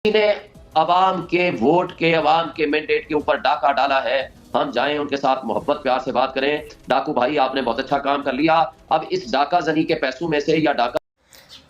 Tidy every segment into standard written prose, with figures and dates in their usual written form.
ने अवाम के वोट के, अवाम के मैंडेट के ऊपर डाका डाला है। हम जाएं उनके साथ मोहब्बत प्यार से बात करें। डाकू भाई, आपने बहुत अच्छा काम कर लिया। अब इस डाका जनी के पैसों में से या डाका।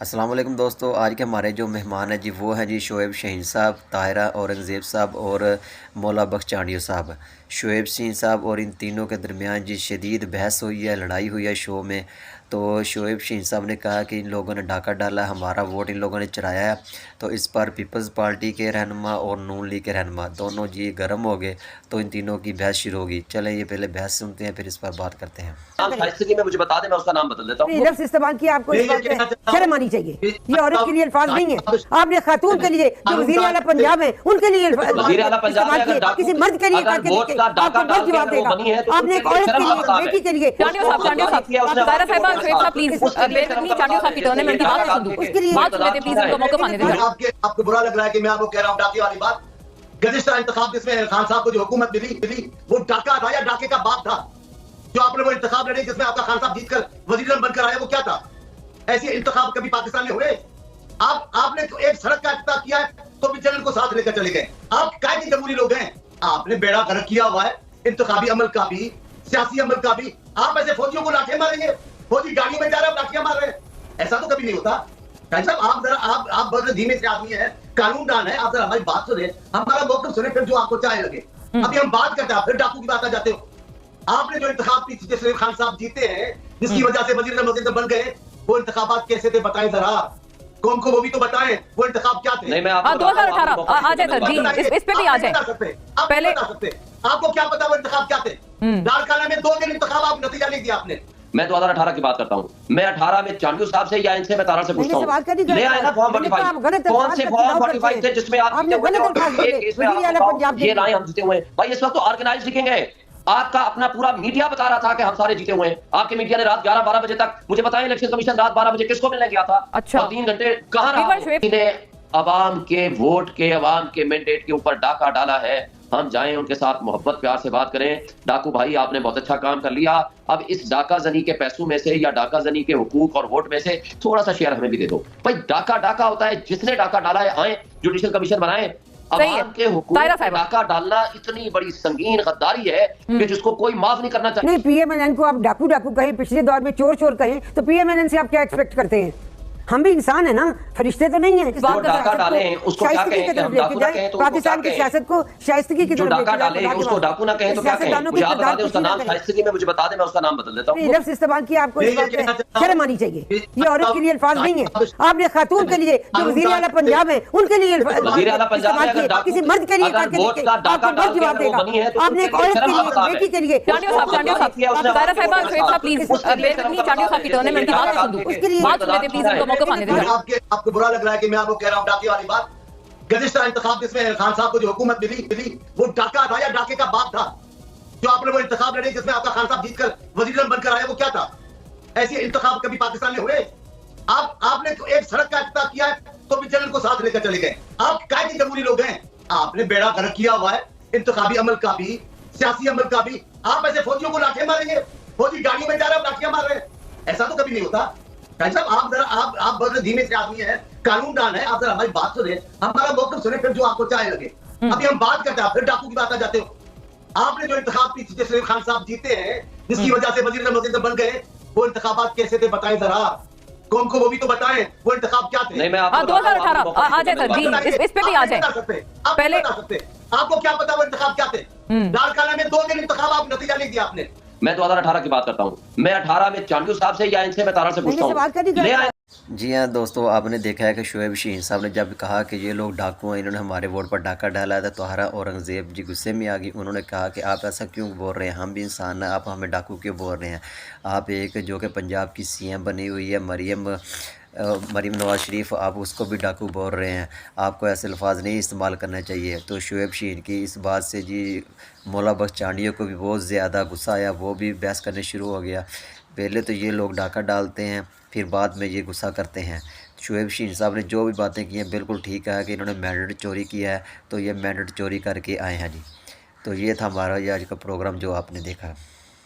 अस्सलाम वालेकुम दोस्तों, आज के हमारे जो मेहमान हैं जी वो हैं जी शोएब शहीन साहब, ताहिरा औरंगज़ेब साहब और मौला बख्श चांडियो साहब। शोएब शहीन साहब और इन तीनों के दरमियान जी शदीद बहस हुई है, लड़ाई हुई है शो में। तो शोएब शहीन साहब ने कहा कि इन लोगों ने डाका डाला, हमारा वोट इन लोगों ने चुराया है। तो इस पर पीपल्स पार्टी के रहनुमा और नून लीग के रहनुमा दोनों जी गर्म हो गए, तो इन तीनों की बहस शुरू होगी। चलें ये पहले बहस सुनते हैं, फिर इस पर बात करते हैं। में मुझे बता दें, मैं उसका नाम बदल देता हूँ। लफ्ज़ इस्तेमाल किया, आपको इस बात पे शर्म आनी चाहिए। ये औरत के लिए अल्फाज नहीं है। आपने खातून के लिए जो वज़ीर आला पंजाब है उनके लिए वज़ीर आला पंजाब है, किसी मर्द के लिए आपको मर्द जवाब देगा। आपने एक औरत के लिए, बेटी के लिए आपको बुरा लग रहा है कि मैं आपको कह रहा हूँ डाके वाली बात। गुज़िश्ता इंतखाब जिसमें खान साहब को जो हुकूमत मिली वो डाका था या डाके का बाप था? जो आपने वो इंतखाब लड़े जिसमें आपका खान साहब जीतकर वज़ीर आज़म बनकर आया, वो क्या था? ऐसे इंतखाब कभी पाकिस्तान में हुए? आपने तो एक सड़क का इफ्तिताह किया है तो भी जनरल को साथ लेकर चले गए। आप कायदे जमहूरी लोग हैं। आपने बेड़ा गर्क किया हुआ है इंतखाबी अमल का भी, सियासी अमल का भी। आप ऐसे फौजियों को लाठियां मारेंगे? फौजी गाड़ियों में जा रहे हैं, लाठियां मार रहे हैं? ऐसा तो कभी नहीं होता। भाई साहब, आप जरा आप बहुत धीमे से आदमी है, कानून दान है, आप जरा हमारी बात सुने, हमारा मौक़िफ़ सुने, फिर जो आपको चाहे लगे। अभी हम बात करते हैं, फिर डाकू की बात आ जाते हो। आपने जो इंतखाब की, खान साहब जीते हैं, जिसकी वजह से वज़ीर आज़म बन गए, वो इंतखाबात कैसे थे बताएं जरा। कौन को वो भी तो बताएं, वो इंतखाब क्या थे? नहीं, मैं आपको 2018 आ जाए सर जी, इस पे भी आ जाए। पहले आपको क्या पता वो इंतखाब क्या थे? लाड़काना में 2 दिन इंतखाब, आप नतीजा नहीं दिया आपने। मैं 2018 की बात करता हूँ। मैं 18 में चांडियो साहब से या इनसे मैं तारा से पूछता हूँ, ले आए ना फॉर्म 45? कौन से फॉर्म 45 थे जिसमें आप ये लाए हम जीते हुए? भाई इस वक्त तो ऑर्गेनाइज लिखेंगे। आपका अपना पूरा मीडिया बता रहा था कि हम सारे जीते हुए हैं। आपके मीडिया ने रात 11-12 बजे तक मुझे बताएं, इलेक्शन कमीशन रात 12 बजे किसको मिलने गया था? अच्छा, 3 घंटे कहां रहा? अवाम के वोट के, अवाम के मैंडेट के ऊपर डाका डाला है। हम जाएं उनके साथ मोहब्बत प्यार से बात करें। डाकू भाई, आपने बहुत अच्छा काम कर लिया। अब इस डाका जनी के पैसों में से या डाका जनी के हुकूक और वोट में से थोड़ा सा शेयर हमें भी दे दो। भाई डाका डाका होता है, जिसने डाका डाला है आए जुडिशियल कमीशन बनाए। अवाम के हुकूक पे डाका डालना इतनी बड़ी संगीन गद्दारी है कि जिसको कोई माफ नहीं करना चाहिए। नहीं, पीएमएनएन को आप डाकू डाकू कहें, पिछले दौर में चोर चोर कहें, तो पीएमएनएन से आप क्या एक्सपेक्ट करते हैं? हम भी इंसान है ना, फरिश्ते तो नहीं है। डाका डालें उसको क्या कहें कि हम डाकू ना कहें तो पाकिस्तान की सियासत को शाइस्तगी की जो डाका डाले उसको डाकू ना कहें तो क्या कहें? मुझे आप बता दें उसका नाम, शाइस्तगी में मुझे बता दें, मैं उसका नाम बदल देता हूं। लफ्ज़ इस्तेमाल किया, आपको इस बात पे शर्म आनी चाहिए। ये औरत के लिए अल्फाज नहीं है। आपने खातून के लिए जो वज़ीर आला पंजाब है उनके लिए वज़ीर आला पंजाब है, किसी मर्द के लिए आपको मर्द जवाब देगा। आपने एक औरत के लिए, बेटी के लिए आपको बुरा लग रहा है कि मैं आपको कह रहा हूँ डाके वाली बात। गुज़िश्ता इंतखाब जिसमें खान साहब को जो हुकूमत मिली वो डाका था या डाके का बाप था? जो आपने वो इंतखाब लड़े जिसमें आपका खान साहब जीतकर वज़ीर आज़म बनकर आया, वो क्या था? ऐसे इंतखाब कभी पाकिस्तान में हुए? आपने तो एक सड़क का इफ्तिताह किया है तो भी जनरल को साथ लेकर चले गए। आप कायदे जमहूरी लोग हैं। आपने बेड़ा गर्क किया हुआ है इंतखाबी अमल का भी, सियासी अमल का भी। आप ऐसे फौजियों को लाठियां मारेंगे? फौजी गाड़ियों में जा रहे हैं, लाठियां मार रहे हैं? ऐसा तो कभी नहीं होता। भाई साहब, आप जरा आप बहुत धीमे से आदमी है, कानून दान है, आप जरा हमारी बात सुने, हमारा मौक़िफ़ सुने, फिर जो आपको चाहे लगे। अभी हम बात करते हैं, फिर डाकू की बात आ जाते हो। आपने जो इंतखाब की, खान साहब जीते हैं, जिसकी वजह से वज़ीर आज़म बन गए, वो इंतखाबात कैसे थे बताएं जरा। कौन को वो भी तो बताएं, वो इंतखाब क्या थे? नहीं, मैं आपको 2018 आ जाए सर जी, इस पे भी आ जाए। पहले आपको क्या पता वो इंतखाब क्या थे? लाड़काना में 2 दिन इंतखाब, आप नतीजा नहीं दिया आपने। मैं 2018 की बात करता हूँ। मैं 18 में चांडियो साहब से या इनसे मैं तारा से पूछता हूँ, ले आए। जी हाँ दोस्तों, आपने देखा है कि शोएब शहीन साहब ने जब कहा कि ये लोग डाकू हैं, इन्होंने हमारे वोट पर डाका डाला है, तो ताहिरा औरंगज़ेब जी गुस्से में आ गई। उन्होंने कहा कि आप ऐसा क्यों बोल रहे हैं, हम भी इंसान हैं, आप हमें डाकू क्यों बोल रहे हैं? आप एक जो कि पंजाब की सीएम बनी हुई है मरीम नवाज शरीफ, आप उसको भी डाकू बोल रहे हैं। आपको ऐसे अल्फाज नहीं इस्तेमाल करना चाहिए। तो शोएब शहीन की इस बात से जी मौला बख्श चांडियो को भी बहुत ज़्यादा गुस्सा आया, वो भी बहस करने शुरू हो गया। पहले तो ये लोग डाका डालते हैं, फिर बाद में ये गुस्सा करते हैं। शोएब शहीन साहब ने जो भी बातें की हैं बिल्कुल ठीक है कि इन्होंने मैंडेट चोरी किया है, तो ये मैंडेट चोरी करके आए हैं जी। तो ये था हमारा ये आज का प्रोग्राम जो आपने देखा।